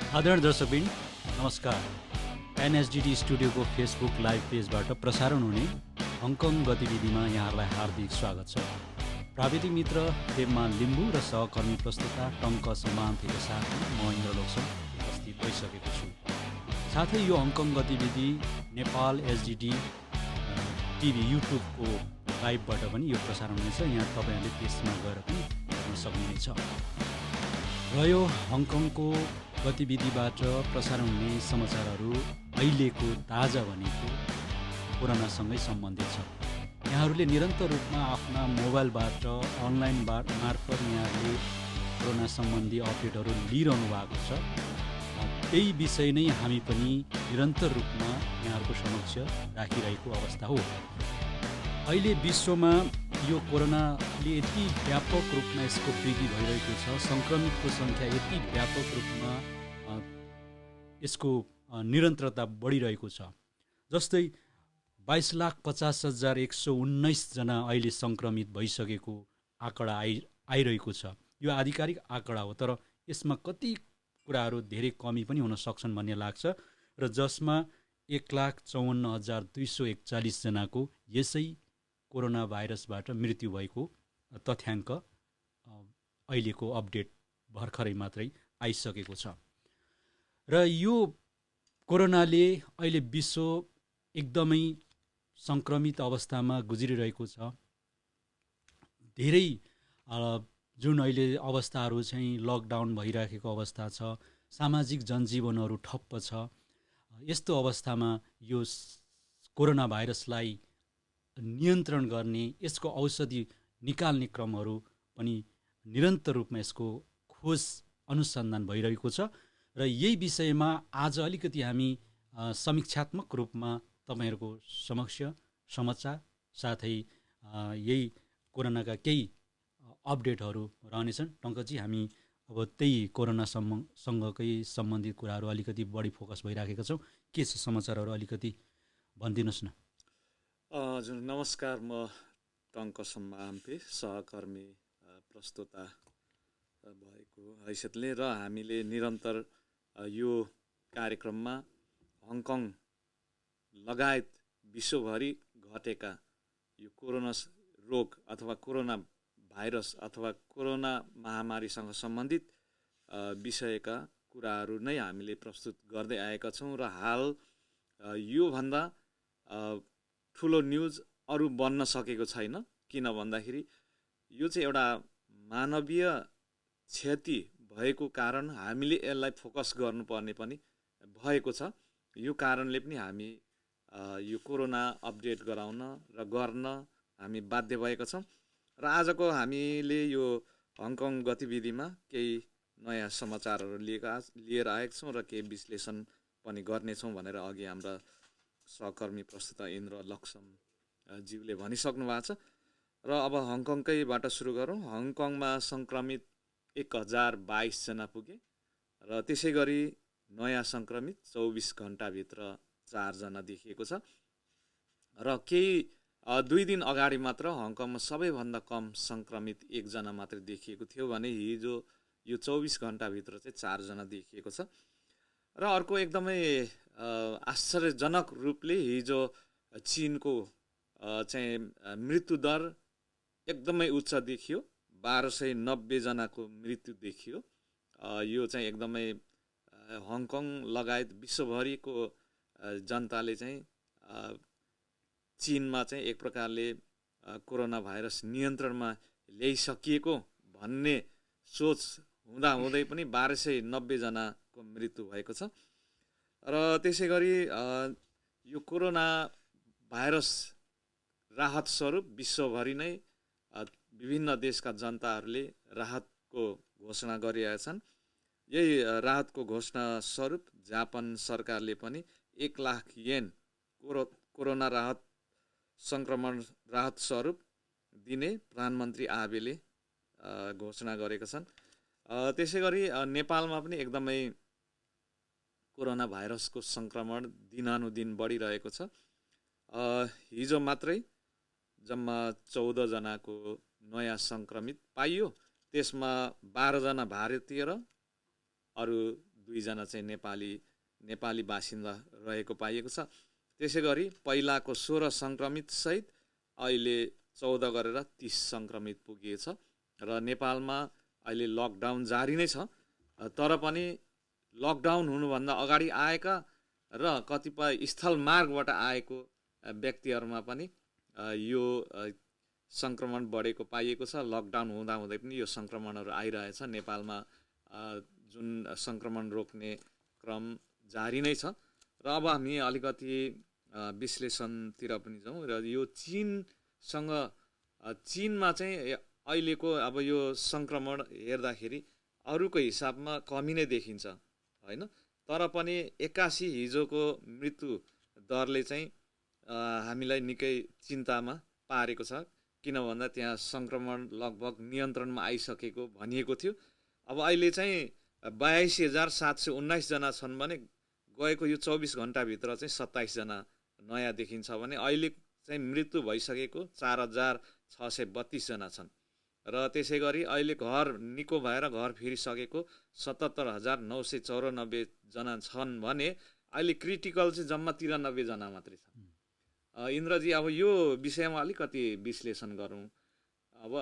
आदरणीय दर्शकबिन नमस्कार। एनएसडिटी स्टुडियोको फेसबुक लाइभ पेजबाट प्रसारण हुने हङकङ गतिविधिमा यहाँहरूलाई हार्दिक स्वागत छ। प्राविधिक मित्र देवमान लिम्बू र सहकर्मी प्रस्तुता टङ्क सम्मानथिको साथमा म इन्द्रलोकसम उपस्थित भइसकेको छु। साथै यो हङकङ गतिविधि नेपाल एसडिडी टिभी युट्युबको लाइभबाट पनि यो प्रसारण हुनेछ। यहाँ तपाईँहरूले त्यसमा गएर पनि हेर्न सक्नुहुनेछ। र यो हङकङको गतिविधिबाट प्रसारण हुने समाचारहरू अहिलेको ताजा भनेको कोरोनासँगै सम्बन्धित छ। यहाँहरूले निरन्तर रूपमा आफ्ना मोबाइलबाट अनलाइन मार्फत यहाँहरूले कोरोना सम्बन्धी अपडेटहरू लिइरहनु भएको छ। त्यही विषय नै हामी पनि निरन्तर रूपमा यहाँहरूको समक्ष राखिरहेको अवस्था हो। अहिले विश्वमा यो कोरोनाले यति व्यापक रूपमा यसको वृद्धि भइरहेको छ, सङ्क्रमितको सङ्ख्या यति व्यापक रूपमा यसको निरन्तरता बढिरहेको छ। जस्तै 22,50,119 जना अहिले सङ्क्रमित भइसकेको आँकडा आइरहेको छ। यो आधिकारिक आँकडा हो, तर यसमा कति कुराहरू धेरै कमी पनि हुन सक्छन् भन्ने लाग्छ। र जसमा 1,54,241 जनाको यसै कोरोना भाइरसबाट मृत्यु भएको तथ्याङ्क अहिलेको अपडेट भर्खरै मात्रै आइसकेको छ। र यो कोरोनाले अहिले विश्व एकदमै सङ्क्रमित अवस्थामा गुज्रिरहेको छ। धेरै जुन अहिले अवस्थाहरू चाहिँ लकडाउन भइराखेको अवस्था छ, सामाजिक जनजीवनहरू ठप्प छ। यस्तो अवस्थामा यो कोरोना भाइरसलाई नियन्त्रण गर्ने, यसको औषधि निकाल्ने क्रमहरू पनि निरन्तर रूपमा यसको खोज अनुसन्धान भइरहेको छ। र यही विषयमा आज अलिकति हामी समीक्षात्मक रूपमा तपाईँहरूको समक्ष समाचार साथै यही कोरोनाका केही अपडेटहरू रहनेछन्। टङ्कजी, हामी अब त्यही कोरोनासँगकै सम्बन्धित कुराहरू अलिकति बढी फोकस भइराखेका छौँ। के छ समाचारहरू अलिकति भनिदिनुहोस् न। हजुर नमस्कार, म टङ्क सम्मानपे सहकर्मी प्रस्तुता भएको हैसियतले र हामीले निरन्तर यो कार्यक्रममा हङकङ लगायत विश्वभरि घटेका यो कोरोना रोग अथवा कोरोना भाइरस अथवा कोरोना महामारीसँग सम्बन्धित विषयका कुराहरू नै हामीले प्रस्तुत गर्दै आएका छौँ। र हाल योभन्दा ठुलो न्युज अरू बन्न सकेको छैन। किन भन्दाखेरि यो चाहिँ एउटा मानवीय क्षति भएको कारण हामीले यसलाई फोकस गर्नुपर्ने पनि भएको छ। यो कारणले पनि हामी यो कोरोना अपडेट गराउन र गर्न हामी बाध्य भएका छौँ। र आजको हामीले यो हङकङ गतिविधिमा केही नयाँ समाचारहरू लिएर आएका छौँ र केही विश्लेषण पनि गर्नेछौँ भनेर अघि हाम्रा सहकर्मी प्रस्तुता इन्द्र लक्ष्म ज्यूले भनिसक्नु भएको छ। र अब हङकङकैबाट सुरु गरौँ। हङकङमा सङ्क्रमित 1,022 जना पुगे र त्यसै गरी नयाँ सङ्क्रमित 24 घन्टाभित्र 4 जना देखिएको छ। र केही 2 दिन अगाडि मात्र हङकङमा सबैभन्दा कम सङ्क्रमित 1 जना मात्र देखिएको थियो भने हिजो यो 24 घन्टाभित्र चाहिँ 4 जना देखिएको छ। र अर्को एकदमै आश्चर्यजनक रूपले हिजो चीनको चाहिँ मृत्युदर एकदमै उच्च देखियो। 1290 जनाको मृत्यु देखियो। यो चाहिँ एकदमै हङकङ लगायत विश्वभरिको जनताले चाहिँ चीनमा चाहिँ एक प्रकारले कोरोना भाइरस नियन्त्रणमा ल्याइसकिएको भन्ने सोच हुँदाहुँदै पनि 1290 जनाको मृत्यु भएको छ। र त्यसै गरी यो कोरोना भाइरस राहत स्वरूप विश्वभरि नै विभिन्न देशका जनताहरूले राहतको घोषणा गरिरहेका छन्। यही राहतको घोषणा स्वरूप जापान सरकारले पनि 1 लाख येन कोरोना राहत सङ्क्रमण राहत स्वरूप दिने प्रधानमन्त्री आबेले घोषणा गरेका छन्। त्यसै गरी नेपालमा पनि एकदमै कोरोना भाइरसको सङ्क्रमण दिनानुदिन बढिरहेको छ। हिजो मात्रै जम्मा 14 जनाको नयाँ सङ्क्रमित पाइयो। त्यसमा 12 जना भारतीय र अरू 2जना चाहिँ नेपाली बासिन्दा रहेको पाइएको छ। त्यसै गरी पहिलाको 16 सङ्क्रमित सहित अहिले 14 गरेर 30 सङ्क्रमित पुगिएको छ र नेपालमा अहिले लकडाउन जारी नै छ। तर पनि लकडाउन हुनुभन्दा अगाडि आएका र कतिपय स्थल मार्गबाट आएको व्यक्तिहरूमा पनि यो सङ्क्रमण बढेको पाइएको छ। लकडाउन हुँदाहुँदै पनि यो सङ्क्रमणहरू आइरहेछ। नेपालमा जुन सङ्क्रमण रोक्ने क्रम जारी नै छ र अब हामी अलिकति विश्लेषणतिर पनि जाउँ र यो चीनमा चाहिँ अहिलेको अब यो सङ्क्रमण हेर्दाखेरि अरूको हिसाबमा कमी नै देखिन्छ होइन। तर पनि 81 हिजोको मृत्यु दरले चाहिँ हामीलाई निकै चिन्तामा पारेको छ। किन भन्दा त्यहाँ सङ्क्रमण लगभग नियन्त्रणमा आइसकेको भनिएको थियो। अब अहिले चाहिँ 82,719 जना छन् भने गएको यो 24 घन्टाभित्र चाहिँ 27 जना नयाँ देखिन्छ भने अहिले चाहिँ मृत्यु भइसकेको 4,632 जना छन् र त्यसै गरी अहिले घर निको भएर घर फिरिसकेको 77,994 जना छन् भने अहिले क्रिटिकल चाहिँ जम्मा 93 जना मात्रै छन्। इन्द्रजी अब यो विषयमा अलिकति विश्लेषण गरौँ। अब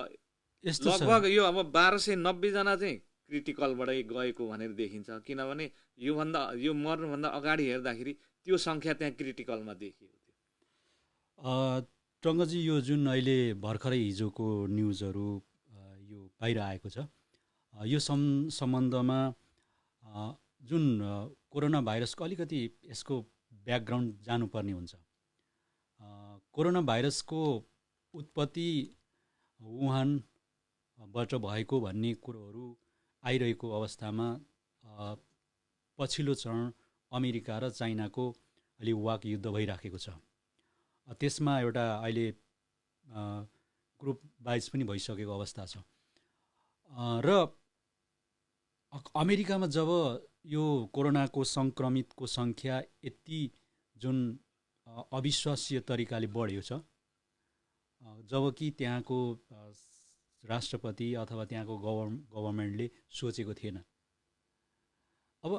लगभग यो अब 1290 जना चाहिँ क्रिटिकलबाटै गएको भनेर देखिन्छ। किनभने यो मर्नुभन्दा अगाडि हेर्दाखेरि त्यो सङ्ख्या त्यहाँ क्रिटिकलमा देखिएको थियो। टङ्कजी यो जुन अहिले भर्खरै हिजोको न्युजहरू यो बाहिर आएको छ यो सम्बन्धमा जुन कोरोना भाइरसको अलिकति यसको ब्याकग्राउन्ड जानुपर्ने हुन्छ। कोरोना भाइरसको उत्पत्ति वुहानबाट भएको भन्ने कुरोहरू आइरहेको अवस्थामा पछिल्लो चरण अमेरिका र चाइनाको अलि वाक युद्ध भइराखेको छ। त्यसमा एउटा अहिले ग्रुप वाइज पनि भइसकेको अवस्था छ र अमेरिकामा जब यो कोरोनाको सङ्क्रमितको सङ्ख्या यति जुन अविश्वासीय तरिकाले बढ्यो छ, जबकि त्यहाँको राष्ट्रपति अथवा त्यहाँको गभर्मेन्टले सोचेको थिएन। अब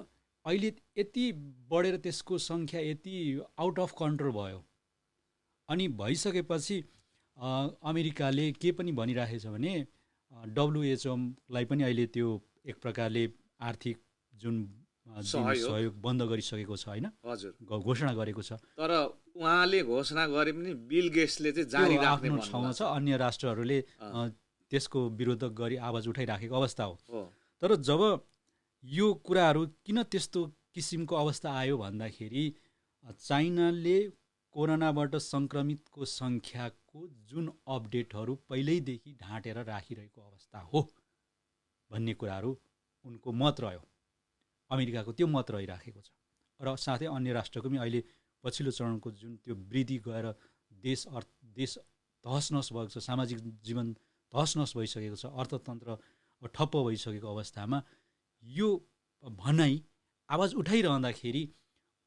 अहिले यति बढेर त्यसको सङ्ख्या यति आउट अफ कन्ट्रोल भयो। अनि भइसकेपछि अमेरिकाले के पनि भनिराखेको छ भने WHOलाई पनि अहिले त्यो एक प्रकारले आर्थिक जुन सहयोग बन्द गरिसकेको छ होइन, घोषणा गरेको छ। तर उहाँले घोषणा गरे पनि बिल गेट्सले चाहिँ जारी राख्ने आफ्नो ठाउँमा छ। अन्य राष्ट्रहरूले त्यसको विरोध गरी आवाज उठाइराखेको अवस्था हो। तर जब यो कुराहरू किन त्यस्तो किसिमको अवस्था आयो भन्दाखेरि चाइनाले कोरोनाबाट सङ्क्रमितको सङ्ख्याको जुन अपडेटहरू पहिल्यैदेखि ढाँटेर राखिरहेको अवस्था हो भन्ने कुराहरू उनको मत रह्यो। अमेरिकाको त्यो मत रहिराखेको छ र साथै अन्य राष्ट्रको पनि अहिले पछिल्लो चरणको जुन त्यो वृद्धि गएर देश तहसनहस भएको छ, सामाजिक जीवन तहसनहस भइसकेको छ, अर्थतन्त्र ठप्प भइसकेको अवस्थामा यो भनाइ आवाज उठाइरहँदाखेरि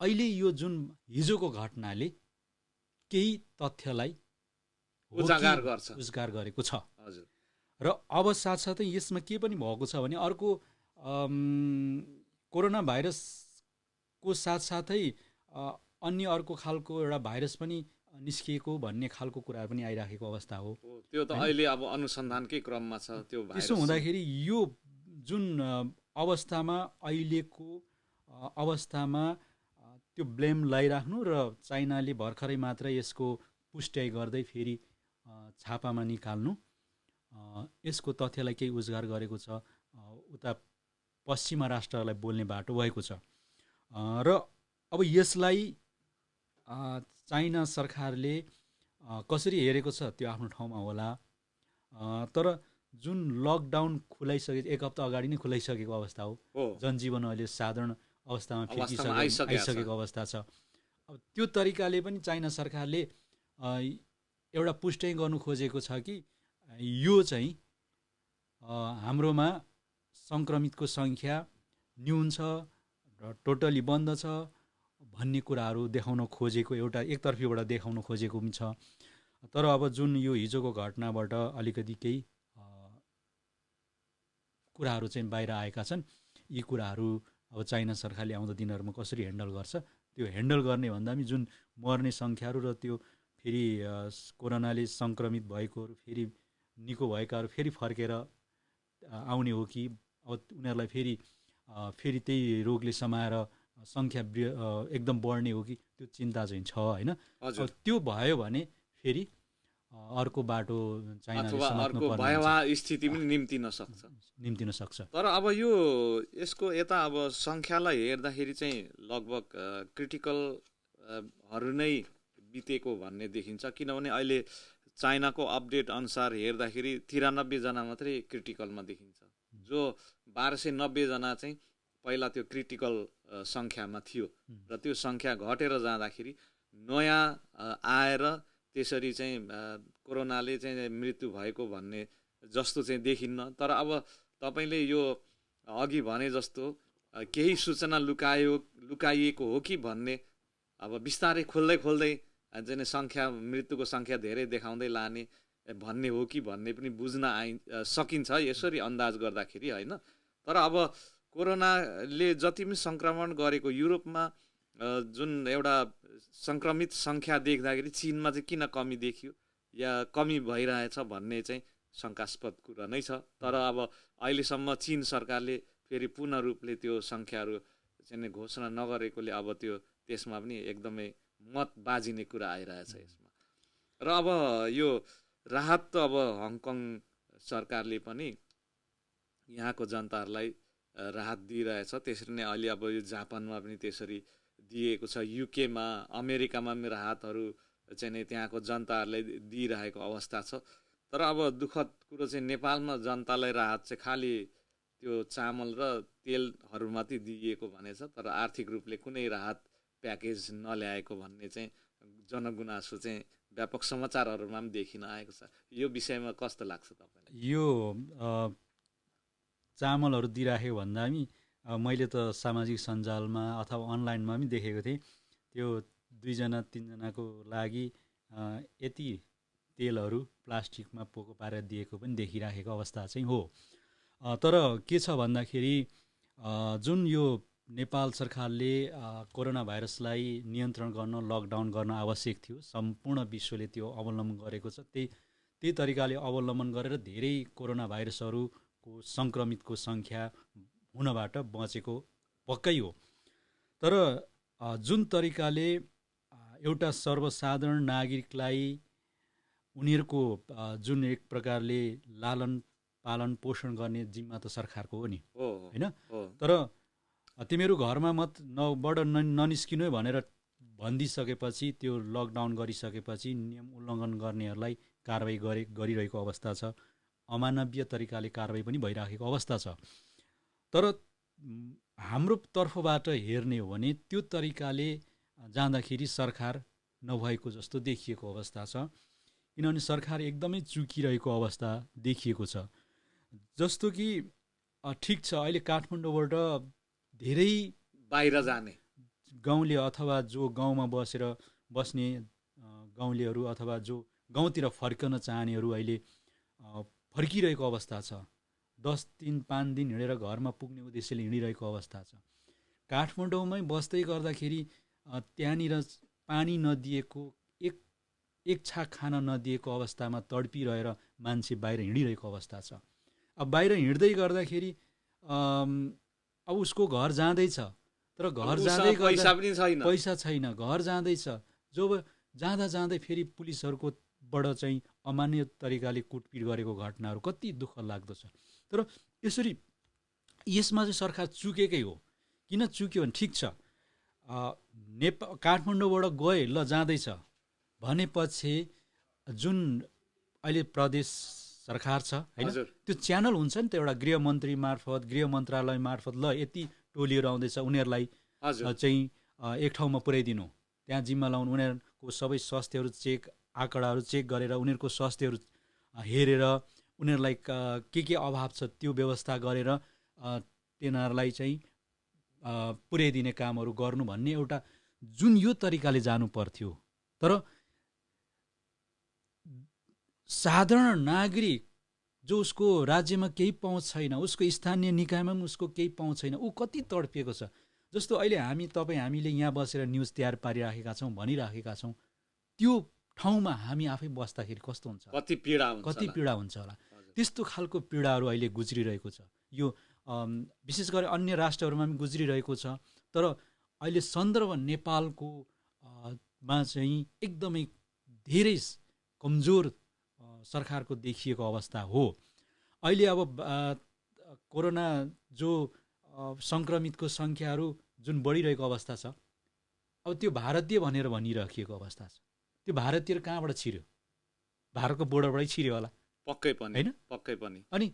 अहिले यो जुन हिजोको घटनाले केही तथ्यलाई उजागर गरेको छ। र अब साथसाथै यसमा के पनि भएको छ भने अर्को कोरोना भाइरसको साथसाथै अन्य अर्को खालको एउटा भाइरस पनि निस्किएको भन्ने खालको कुराहरू पनि आइराखेको अवस्था हो। त्यो त अहिले अब अनुसन्धानकै क्रममा छ त्यो भाइरस। त्यसो हुँदाखेरि यो जुन अवस्थामा अहिलेको अवस्थामा त्यो ब्लेम लगाइराख्नु र चाइनाले भर्खरै मात्रै यसको पुष्टि गर्दै फेरि छापामा निकाल्नु यसको तथ्यलाई केही उजागर गरेको छ। उता पश्चिमा राष्ट्रहरूलाई बोल्ने बाटो भएको छ र अब यसलाई चाइना सरकारले कसरी हेरेको छ त्यो आफ्नो ठाउँमा होला। तर जुन लकडाउन खुलाइसके 1 हप्ता अगाडि नै खुलाइसकेको अवस्था हो, जनजीवन अहिले साधारण अवस्थामा आइसकेको अवस्था छ। अब त्यो तरिकाले पनि चाइना सरकारले एउटा पुष्टि गर्नु खोजेको छ कि यो चाहिँ हाम्रोमा सङ्क्रमितको सङ्ख्या न्यून छ र टोटली बन्द छ भन्ने कुराहरू देखाउन खोजेको, एउटा एकतर्फीबाट देखाउन खोजेको पनि छ। तर अब जुन यो हिजोको घटनाबाट अलिकति केही कुराहरू चाहिँ बाहिर आएका छन्, यी कुराहरू अब चाइना सरकारले आउँदो दिनहरूमा कसरी ह्यान्डल गर्छ, त्यो ह्यान्डल गर्ने भन्दा पनि जुन मर्ने सङ्ख्याहरू र त्यो फेरि कोरोनाले सङ्क्रमित भएकोहरू फेरि निको भएकाहरू फेरि फर्केर आउने हो कि अब उनीहरूलाई फेरि त्यही रोगले समाएर सङ्ख्या एकदम बढ्ने हो कि, त्यो चिन्ता चाहिँ छ होइन। अब त्यो भयो भने फेरि अर्को बाटो अथवा अर्को भयावह स्थिति पनि निम्तिन सक्छ। तर अब यो यसको यता अब सङ्ख्यालाई हेर्दाखेरि चाहिँ लगभग क्रिटिकलहरू नै बितेको भन्ने देखिन्छ, किनभने अहिले चाइनाको अपडेट अनुसार हेर्दाखेरि 93 जना मात्रै क्रिटिकलमा देखिन्छ, जो 1290 जना चाहिँ पहिला त्यो क्रिटिकल सङ्ख्यामा थियो र त्यो सङ्ख्या घटेर जाँदाखेरि नयाँ आएर त्यसरी चाहिँ कोरोनाले चाहिँ मृत्यु भएको भन्ने जस्तो चाहिँ देखिन्न। तर अब तपाईँले यो अघि भने जस्तो केही सूचना लुकाइएको हो कि भन्ने अब बिस्तारै खोल्दै चाहिँ सङ्ख्या मृत्युको सङ्ख्या धेरै देखाउँदै लाने भन्ने हो कि भन्ने पनि बुझ्न सकिन्छ यसरी अन्दाज गर्दाखेरि होइन। तर अब कोरोनाले जति पनि सङ्क्रमण गरेको युरोपमा जुन एउटा सङ्क्रमित सङ्ख्या देख्दाखेरि चीनमा चाहिँ किन कमी देखियो या कमी भइरहेछ भन्ने चाहिँ शङ्कास्पद कुरा नै छ। तर अब अहिलेसम्म चीन सरकारले फेरि पूर्ण रूपले त्यो सङ्ख्याहरू चाहिँ घोषणा नगरेकोले अब त्यसमा पनि एकदमै मत बाजिने कुरा आइरहेछ यसमा। र अब यो राहत त अब हङकङ सरकारले पनि यहाँको जनताहरूलाई राहत दिइरहेछ, त्यसरी नै अहिले अब यो जापानमा पनि त्यसरी दिएको छ, युकेमा अमेरिकामा पनि राहतहरू चाहिँ नै त्यहाँको जनताहरूलाई दिइरहेको अवस्था छ। तर अब दुःखद कुरो चाहिँ नेपालमा जनतालाई राहत चाहिँ खालि त्यो चामल र तेलहरू मात्रै दिइएको भनेछ, तर आर्थिक रूपले कुनै राहत प्याकेज नल्याएको भन्ने चाहिँ जनगुनासो चाहिँ व्यापक समाचारहरूमा पनि देखिन आएको छ। यो विषयमा कस्तो लाग्छ तपाईँलाई? यो चामलहरू दिइराख्यो भन्दा पनि मैले त सामाजिक सञ्जालमा अथवा अनलाइनमा पनि देखेको थिएँ, त्यो 2-3 जनाको लागि यति तेलहरू प्लास्टिकमा पोको पारेर दिएको पनि देखिराखेको अवस्था चाहिँ हो। तर के छ भन्दाखेरि जुन यो नेपाल सरकारले कोरोना भाइरसलाई नियन्त्रण गर्न लकडाउन गर्न आवश्यक थियो, सम्पूर्ण विश्वले त्यो अवलम्बन गरेको छ। त्यही तरिकाले अवलम्बन गरेर धेरै कोरोना भाइरसहरूको सङ्क्रमितको सङ्ख्या हुनबाट बचेको पक्कै हो। तर जुन तरिकाले एउटा सर्वसाधारण नागरिकलाई उनीहरूको जुन एक प्रकारले लालन पालन पोषण गर्ने जिम्मा त सरकारको हो नि, होइन? तर तिमीहरू घरमा बाट ननिस्किनु भनेर भनिदिइसकेपछि, त्यो लकडाउन गरिसकेपछि नियम उल्लङ्घन गर्नेहरूलाई कारवाही गरिरहेको अवस्था छ, अमानवीय तरिकाले कारवाही पनि भइराखेको अवस्था छ। तर हाम्रो तर्फबाट हेर्ने हो भने त्यो तरिकाले जाँदाखेरि सरकार नभएको जस्तो देखिएको अवस्था छ, किनभने सरकार एकदमै चुकिरहेको अवस्था देखिएको छ। जस्तो कि ठिक छ, अहिले काठमाडौँबाट धेरै बाहिर जाने गाउँले अथवा जो गाउँमा बस्ने गाउँलेहरू अथवा जो गाउँतिर फर्कन चाहनेहरू अहिले फर्किरहेको अवस्था छ। 10 दिन 5 दिन हिँडेर घरमा पुग्ने उद्देश्यले हिँडिरहेको अवस्था छ। काठमाडौँमै बस्दै गर्दाखेरि त्यहाँनिर पानी नदिएको, एक छाक खान नदिएको अवस्थामा तडपिरहेर मान्छे बाहिर हिँडिरहेको अवस्था छ। अब बाहिर हिँड्दै गर्दाखेरि अब उसको घर जाँदैछ, तर घर जाँदै पैसा छैन, घर जाँदैछ, जो जाँदै फेरि पुलिसहरूकोबाट चाहिँ अमान्य तरिकाले कुटपिट गरेको घटनाहरू कति दुःख लाग्दो छ। तर यसमा चाहिँ सरकार चुकेकै हो। किन चुक्यो भने ठिक छ, काठमाडौँबाट गए ल जाँदैछ भनेपछि जुन अहिले प्रदेश सरकार छ होइन, त्यो च्यानल हुन्छ नि त, एउटा गृह मन्त्रालय मार्फत ल यति टोलीहरू आउँदैछ, उनीहरूलाई चाहिँ एक ठाउँमा पुर्याइदिनु, त्यहाँ जिम्मा लाउनु, उनीहरूको सबै स्वास्थ्यहरू आँकडाहरू चेक गरेर उनीहरूको स्वास्थ्यहरू हेरेर उनीहरूलाई के अभाव छ त्यो व्यवस्था गरेर तिनीहरूलाई चाहिँ पुर्याइदिने कामहरू गर्नु भन्ने एउटा जुन यो तरिकाले जानु पर्थ्यो। तर साधारण नागरिक जो उसको राज्यमा केही पहुँच छैन, उसको स्थानीय निकायमा पनि उसको केही पहुँच छैन, ऊ कति तडपिएको छ। जस्तो अहिले हामीले यहाँ बसेर न्युज तयार पारिराखेका छौँ, भनिराखेका छौँ, त्यो ठाउँमा हामी आफै बस्दाखेरि कस्तो हुन्छ, कति पीडा हुन्छ होला। त्यस्तो खालको पीडाहरू अहिले गुज्रिरहेको छ। यो विशेष गरी अन्य राष्ट्रहरूमा पनि गुज्रिरहेको छ। तर अहिले सन्दर्भ नेपालको मा चाहिँ एकदमै धेरै कमजोर सरकारको देखिएको अवस्था हो। अहिले अब कोरोना जो सङ्क्रमितको सङ्ख्याहरू जुन बढिरहेको अवस्था छ, अब त्यो भारतीय भनेर भनिराखिएको अवस्था छ। त्यो भारतीय कहाँबाट छिर्यो? भारतको बोर्डरबाटै छिर्यो होला, पक्कै पनि होइन? पक्कै पनि। अनि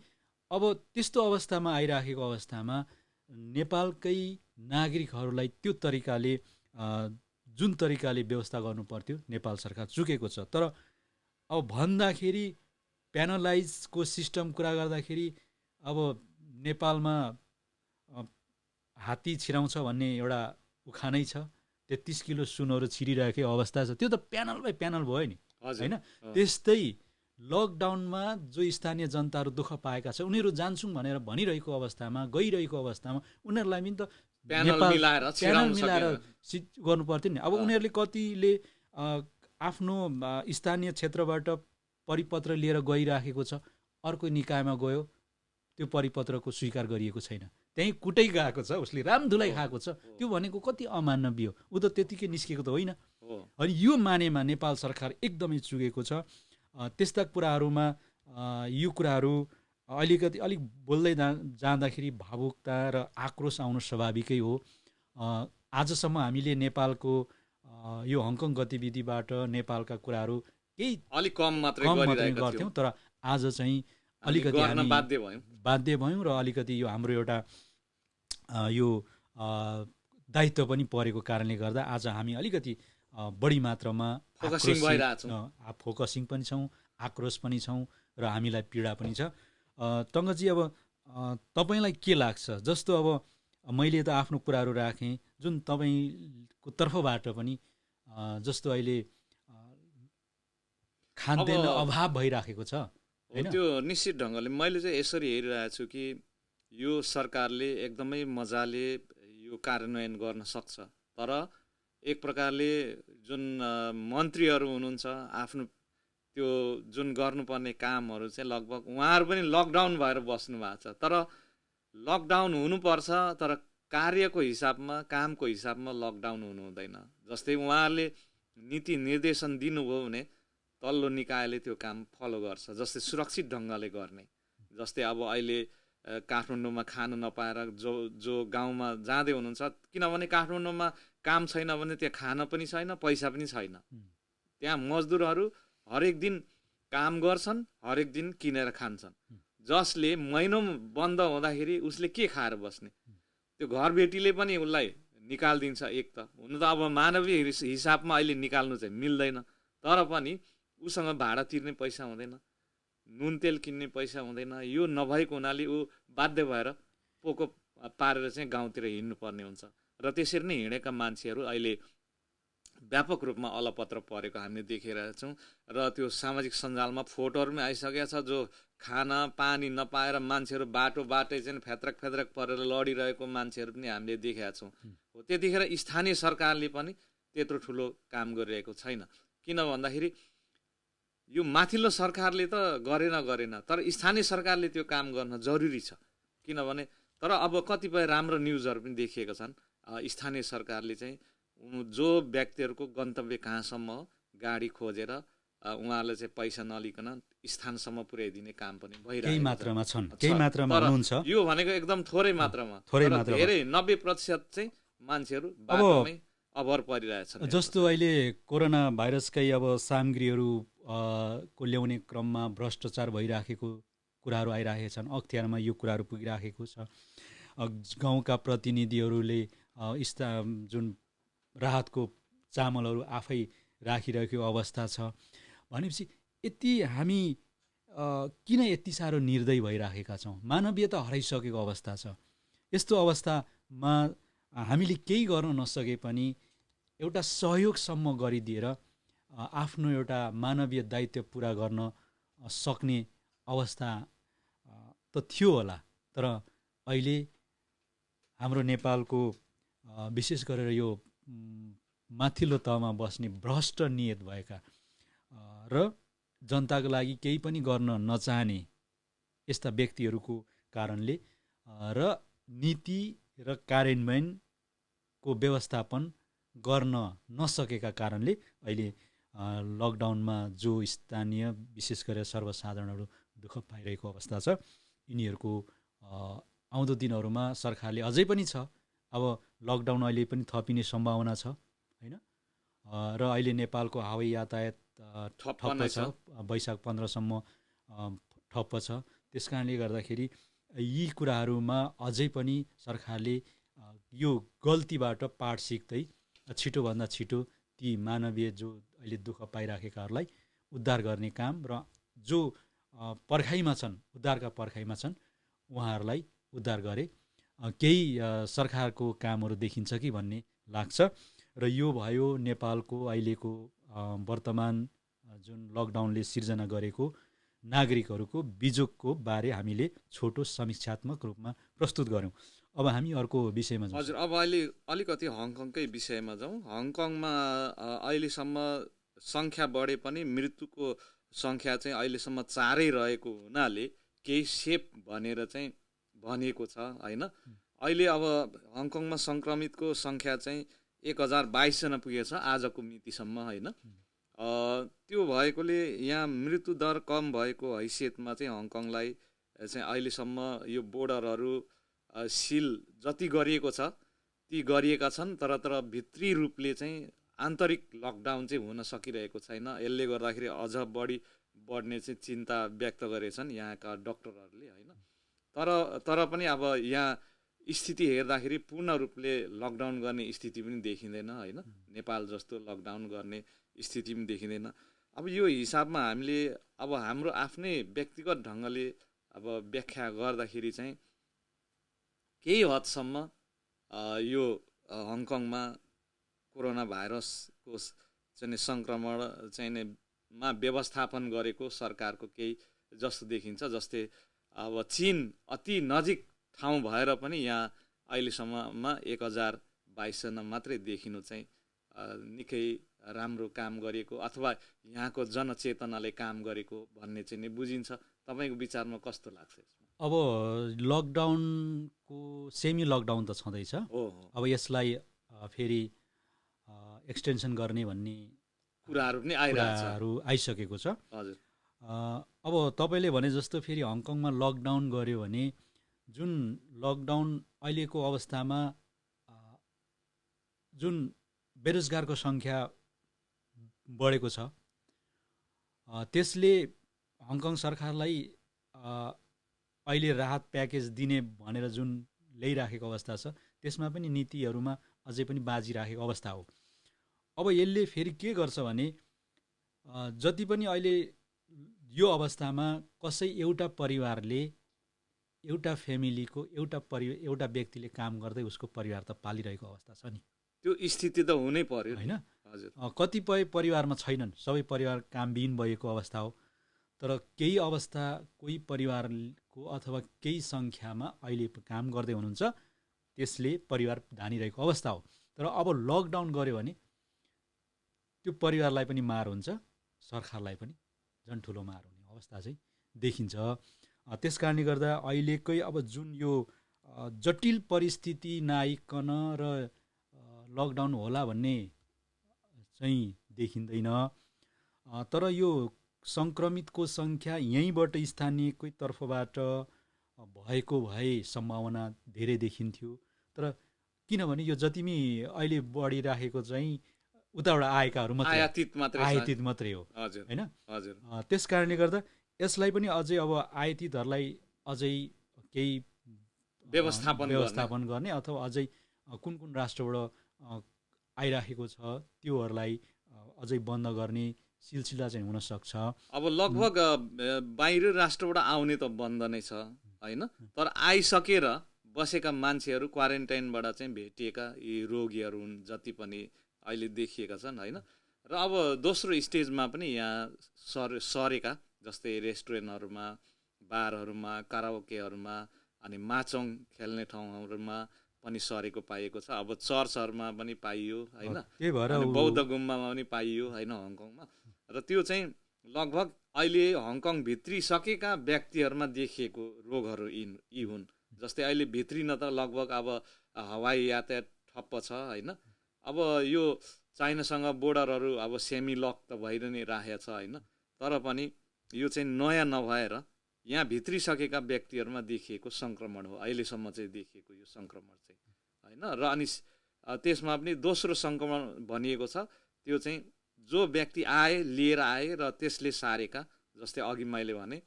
अब त्यस्तो अवस्थामा आइराखेको अवस्थामा नेपालकै नागरिकहरूलाई त्यो तरिकाले जुन तरिकाले व्यवस्था गर्नु पर्थ्यो नेपाल सरकार चुकेको छ। तर अब भन्दाखेरि प्यानलाइजको सिस्टम कुरा गर्दाखेरि अब नेपालमा हात्ती छिराउँछ भन्ने एउटा उखानै छ। 33 किलो सुनहरू छिरिरहेको अवस्था छ। त्यो त प्यानल बाई प्यानल भयो नि, होइन? त्यस्तै लकडाउनमा जो स्थानीय जनताहरू दुःख पाएका छ, उनीहरू जान्छौँ भनेर भनिरहेको अवस्थामा, गइरहेको अवस्थामा उनीहरूलाई पनि त प्यानल मिलाएर गर्नु पर्थ्यो नि। अब उनीहरूले कतिले आफ्नो स्थानीय क्षेत्रबाट परिपत्र लिएर गइराखेको छ, अर्को निकायमा गयो, त्यो परिपत्रको स्वीकार गरिएको छैन, त्यहीँ कुटै गएको छ, उसले रामधुलाई खाएको छ। त्यो भनेको कति अमानवीय हो। ऊ त त्यतिकै निस्केको त होइन। अनि यो मानेमा नेपाल सरकार एकदमै चुकेको छ। त्यस्ता कुराहरूमा यो कुराहरू अलिक बोल्दै जाँदाखेरि भावुकता र आक्रोश आउनु स्वाभाविकै हो। आजसम्म हामीले नेपालको यो हङकङ गतिविधिबाट नेपालका कुराहरू केही अलिक कम मात्रै गर्थ्यौँ, तर आज चाहिँ अलिकति हामी बाध्य भयौँ र अलिकति यो हाम्रो एउटा यो दायित्व पनि परेको कारणले गर्दा आज हामी अलिकति बढी मात्रामा फोकसिङ पनि छौँ, आक्रोश पनि छौँ र हामीलाई पीडा पनि छ। तङ्गजी, अब तपाईँलाई के लाग्छ? जस्तो अब मैले त आफ्नो कुराहरू राखेँ, जुन तपाईँको तर्फबाट पनि जस्तो अहिले खाद्यान्न अभाव भइराखेको छ, त्यो निश्चित ढङ्गले मैले चाहिँ यसरी हेरिरहेको छु कि यो सरकारले एकदमै मजाले यो कार्यान्वयन गर्न सक्छ। तर एक प्रकारले जुन मन्त्रीहरू हुनुहुन्छ, आफ्नो त्यो जुन गर्नुपर्ने कामहरू चाहिँ लगभग उहाँहरू पनि लकडाउन भएर बस्नु भएको छ। तर लकडाउन हुनुपर्छ, तर कार्यको हिसाबमा, कामको हिसाबमा लकडाउन हुनु हुँदैन। जस्तै उहाँहरूले नीति निर्देशन दिनुभयो भने तल्लो निकायले त्यो काम फलो गर्छ। जस्तै सुरक्षित ढङ्गले गर्ने। जस्तै अब अहिले काठमाडौँमा खान नपाएर जो गाउँमा जाँदै हुनुहुन्छ, किनभने काठमाडौँमा काम छैन भने त्यहाँ खान पनि छैन, पैसा पनि छैन। त्यहाँ मजदुरहरू हरेक दिन काम गर्छन्, हरेक दिन किनेर खान्छन्, जसले महिनौ बन्द हुँदाखेरि उसले के खाएर बस्ने? त्यो घरबेटीले पनि उसलाई निकालिदिन्छ। एक त हुन त अब मानवीय हिसाबमा अहिले निकाल्नु चाहिँ मिल्दैन, तर पनि उसँग भाडा तिर्ने पैसा हुँदैन, नुन तेल किन्ने पैसा हुँदैन। यो नभएको हुनाले ऊ बाध्य भएर पोको पारेर चाहिँ गाउँतिर हिँड्नुपर्ने हुन्छ। र त्यसरी नै हिँडेका मान्छेहरू अहिले व्यापक रूपमा अलपत्र परेको हामीले देखिरहेका छौँ। र त्यो सामाजिक सञ्जालमा फोटोहरू पनि आइसकेका छ, जो खाना पानी नपाएर मान्छेहरू बाटै चाहिँ फेद्रक परेर लडिरहेको मान्छेहरू पनि हामीले देखेका छौँ। हो, त्यतिखेर स्थानीय सरकारले पनि त्यत्रो ठुलो काम गरिरहेको छैन। किन भन्दाखेरि यो माथिल्लो सरकारले त गरेन, तर स्थानीय सरकारले त्यो काम गर्न जरुरी छ। किनभने तर अब कतिपय राम्रो न्युजहरू पनि देखिएका छन्। स्थानीय सरकारले चाहिँ जो व्यक्तिहरूको गन्तव्य कहाँसम्म गाडी खोजेर उहाँहरूले चाहिँ पैसा नलिकन स्थानसम्म पुर्याइदिने काम पनि भइरहेको छ। केही मात्रामा छन्, केही मात्रामा हुनुहुन्छ। यो भनेको एकदम थोरै मात्रामा, धेरै 90% चाहिँ मान्छेहरू बाटोमै अभर परिरहेछन्। जस्तो अहिले कोरोना भाइरसकै अब सामग्रीहरू को ल्याउने क्रममा भ्रष्टाचार भइराखेको कुराहरू आइराखेका छन्, अख्तियारमा यो कुराहरू पुगिराखेको छ। गाउँका प्रतिनिधिहरूले जुन राहतको चामलहरू आफै राखिरहेको अवस्था छ भनेपछि यति हामी किन यति साह्रो निर्दय भइराखेका छौँ? मानवीयता हराइसकेको अवस्था छ। यस्तो अवस्थामा हामीले केही गर्न नसके पनि एउटा सहयोगसम्म गरिदिएर आफ्नो एउटा मानवीय दायित्व पुरा गर्न सक्ने अवस्था त थियो होला, तर अहिले हाम्रो नेपालको विशेष गरेर यो माथिल्लो तहमा बस्ने भ्रष्ट नियत भएका र जनताको लागि केही पनि गर्न नचाहने यस्ता व्यक्तिहरूको कारणले र नीति र कार्यान्वयनको व्यवस्थापन गर्न नसकेका कारणले अहिले लकडाउनमा जो स्थानीय विशेष गरेर सर्वसाधारणहरू दुःख पाइरहेको अवस्था छ। यिनीहरूको आउँदो दिनहरूमा सरकारले अझै पनि छ, अब लकडाउन अहिले पनि थपिने सम्भावना छ हैन। र अहिले नेपालको हवाई यातायात ठप्प छ, वैशाख 15सम्म ठप्प छ। त्यस कारणले गर्दाखेरि यी कुराहरूमा अझै पनि सरकारले यो गल्तीबाट पाठ सिक्दै छिटोभन्दा छिटो ती मानवीय जो अहिले दुःख पाइराखेकाहरूलाई उद्धार गर्ने काम र जो पर्खाइमा छन्, उद्धारका पर्खाइमा छन्, उहाँहरूलाई उद्धार गरे केही सरकारको कामहरू देखिन्छ कि भन्ने लाग्छ। र यो भयो नेपालको अहिलेको वर्तमान जुन लकडाउनले सिर्जना गरेको नागरिकहरूको बिजोगको बारे हामीले छोटो समीक्षात्मक रूपमा प्रस्तुत गऱ्यौँ। अब हामी अर्को विषयमा जाउँ। हजुर, अब अहिले अलिकति हङकङकै विषयमा जाउँ। हङकङमा अहिलेसम्म सङ्ख्या बढे पनि मृत्युको सङ्ख्या चाहिँ अहिलेसम्म 4 रहेको हुनाले केही सेफ भनेर चाहिँ भनिएको छ हैन। अहिले अब हङकङमा सङ्क्रमितको सङ्ख्या चाहिँ 1022 जना पुगेको छ आजको मितिसम्म हैन। त्यो भएकोले यहाँ मृत्यु दर कम भएको हैसियतमा चाहिँ हङकङलाई चाहिँ अहिलेसम्म यो बोर्डरहरू सिल जति गरिएको छ ती गरिएका छन्, तर भित्री रूपले चाहिँ आन्तरिक लकडाउन चाहिँ हुन सकिरहेको छैन। यसले गर्दाखेरि अझ बढ्ने चाहिँ चिन्ता व्यक्त गरेछन् यहाँका डाक्टरहरूले हैन। तर पनि अब यहाँ स्थिति हेर्दाखेरि पूर्ण रूपले लकडाउन गर्ने स्थिति पनि देखिँदैन हैन। नेपाल जस्तो लकडाउन गर्ने स्थिति पनि देखिँदैन। अब यो हिसाबमा हामीले अब हाम्रो आफ्नै व्यक्तिगत ढङ्गले अब व्याख्या गर्दाखेरि चाहिँ केही हदसम्म यो हङकङमा कोरोना भाइरसको चाहिँ सङ्क्रमण चाहिँ मा व्यवस्थापन गरेको सरकारको केही जस्तो देखिन्छ। जस्तै अब चीन अति नजिक ठाउँ भएर पनि यहाँ अहिलेसम्ममा 1022 जना मात्रै देखिनु चाहिँ निकै राम्रो काम गरेको अथवा यहाँको जनचेतनाले काम गरेको भन्ने चाहिँ नि बुझिन्छ। तपाईँको विचारमा कस्तो लाग्छ यसमा? अब लकडाउनको सेमी लकडाउन त छँदैछ। अब यसलाई फेरि एक्सटेन्सन गर्ने भन्ने कुराहरू पनि आइसकेको छ। हजुर, अब तपाईँले भने जस्तो फेरि हङकङमा लकडाउन गर्यो भने जुन लकडाउन अहिलेको अवस्थामा जुन बेरोजगारको सङ्ख्या बढेको छ त्यसले हङकङ सरकारलाई अहिले राहत प्याकेज दिने भनेर जुन ल्याइराखेको अवस्था छ त्यसमा पनि नीतिहरूमा अझै पनि बाजिराखेको अवस्था हो। अब यसले फेरि के गर्छ भने जति पनि अहिले यो अवस्थामा कसै एउटा परिवारले एउटा फ्यामिलीको एउटा व्यक्तिले काम गर्दै उसको परिवार त पालिरहेको अवस्था छ नि। त्यो स्थिति त हुनै पर्यो हैन। हजुर, कतिपय परिवारमा छैनन्, सबै परिवार कामविहीन भएको अवस्था हो। तर केही अवस्था कोही परिवारको अथवा केही सङ्ख्यामा अहिले काम गर्दै हुनुहुन्छ, त्यसले परिवार धानिरहेको अवस्था हो। तर अब लकडाउन गर्यो भने त्यो परिवारलाई पनि मार हुन्छ, सरकारलाई पनि झन् ठुलो मार हुने अवस्था चाहिँ देखिन्छ। त्यस कारणले गर्दा अहिलेकै अब जुन यो जटिल परिस्थिति नआइकन र लकडाउन होला भन्ने चाहिँ देखिँदैन। तर यो सङ्क्रमितको सङ्ख्या यहीँबाट स्थानीयकै तर्फबाट भएको भए सम्भावना धेरै देखिन्थ्यो। तर किनभने यो जति पनि अहिले बढिराखेको चाहिँ उताबाट आएकाहरू आयातित मात्रै हो हैन। त्यस कारणले गर्दा यसलाई पनि अझै अब आयातितहरूलाई अझै केही व्यवस्थापन गर्ने अथवा अझै कुन राष्ट्रबाट आइराखेको छ त्योहरूलाई अझै बन्द गर्ने सिलसिला चाहिँ हुन सक्छ। अब लगभग बाहिर राष्ट्रबाट आउने त बन्द नै छ हैन। तर आइसकेर बसेका मान्छेहरू क्वारेन्टाइनबाट चाहिँ भेटिएका यी रोगीहरू हुन् जति पनि अहिले देखिएका छन् हैन। र अब दोस्रो स्टेजमा पनि यहाँ सरेका जस्तै रेस्टुरेन्टहरूमा बारहरूमा, कराओकेहरूमा अनि माचोङ खेल्ने ठाउँहरूमा पनि सरेको पाइएको छ। अब चर्चहरूमा पनि पाइयो होइन, त्यही भएर अनि बौद्ध गुम्बामा पनि पाइयो होइन हङकङमा। र त्यो चाहिँ लगभग अहिले हङकङ भित्रिसकेका व्यक्तिहरूमा देखिएको रोगहरू यी हुन्। जस्तै अहिले भित्रिन त लगभग अब हवाई यातायात ठप्प छ होइन। अब यो चाइनासँग बोर्डरहरू अब सेमी लक त भइ नै राखेको छ होइन, तर पनि यो चाहिँ नयाँ नभएर यहाँ भित्रिसकेका व्यक्तिहरूमा देखिएको सङ्क्रमण हो अहिलेसम्म चाहिँ देखिएको यो सङ्क्रमण चाहिँ होइन। र अनि त्यसमा पनि दोस्रो सङ्क्रमण भनिएको छ, त्यो चाहिँ जो व्यक्ति लिएर आए र त्यसले सारेका, जस्तै अघि मैले भने